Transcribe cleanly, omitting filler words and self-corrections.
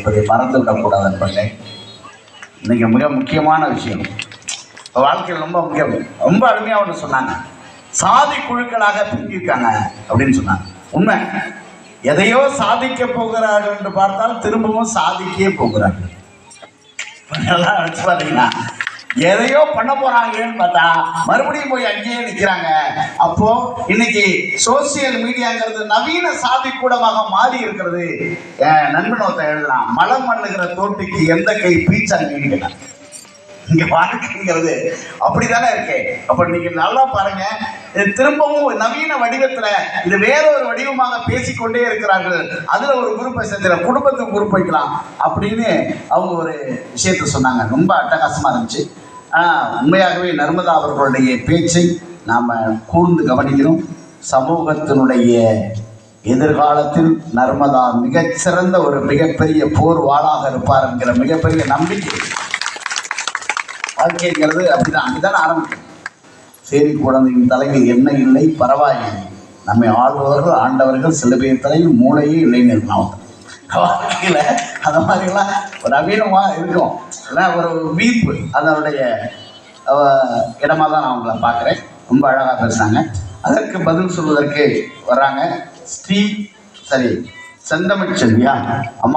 என்பதை மறந்து விடக்கூடாது என்பதை இன்னைக்கு மிக முக்கியமான விஷயம். வாழ்க்கையில் ரொம்ப முக்கியம். ரொம்ப அருமையாக ஒன்று சொன்னாங்க, சாதி குழுக்களாக பிரிஞ்சிருக்காங்க அப்படின்னு சொன்னாங்க. உண்மை. எதையோ சாதிக்க போகிறார்கள் என்று பார்த்தால் திரும்பவும் சாதிக்கே போகிறார்கள். நல்லா வச்சு பார்த்தீங்கன்னா எதையோ பண்ண போறாங்கன்னு பார்த்தா மறுபடியும் போய் அங்கேயே நிற்கிறாங்க. அப்போ இன்னைக்கு சோசியல் மீடியாங்கிறது நவீன சாதி கூடமாக மாறி இருக்கிறது. நண்பன் ஒருத்தன் எழுதலாம், மலம் மண்ணுகிற தோட்டிக்கு எந்த கை பீச்சாங்கன்னு கேட்டான். இங்க வாழ்க்கைங்கிறது அப்படித்தானே இருக்கு. அப்ப நீங்க நல்லா பாருங்க, திரும்பவும் நவீன வடிவத்துல இது வேற ஒரு வடிவமாக பேசிக்கொண்டே இருக்கிறார்கள். அதுல ஒரு குரூப்பை சேர்த்துல குடும்பத்துக்கு குரூப் வைக்கலாம் அப்படின்னு அவங்க ஒரு விஷயத்த சொன்னாங்க. ரொம்ப அட்டகாசமா இருந்துச்சு. உண்மையாகவே நர்மதா அவர்களுடைய பேச்சை நாம கூர்ந்து கவனிக்கிறோம். சமூகத்தினுடைய எதிர்காலத்தில் நர்மதா மிகச்சிறந்த ஒரு மிகப்பெரிய போர் வாளாக இருப்பார் என்கிற மிகப்பெரிய நம்பிக்கை. வாழ்க்கைங்கிறது அப்படிதான் ஆரம்பிக்கும். சரி, குழந்தையின் தலையில் என்ன இல்லை, பரவாயில்லை, நம்மை ஆள்பவர்கள் ஆண்டவர்கள், சில பேர் தலையில் மூளையே இல்லைன்னு இருக்கலாம். வாழ்க்கையில் அந்த மாதிரிலாம் ஒரு நவீனமாக இருக்கும். ஒரு வீர்ப்பு அதனுடைய இடமா தான் நான் அவங்கள பார்க்குறேன். ரொம்ப அழகாக பேசுகிறாங்க. அதற்கு பதில் சொல்வதற்கு வர்றாங்க செந்தமிழ் செல்வியா அம்மா.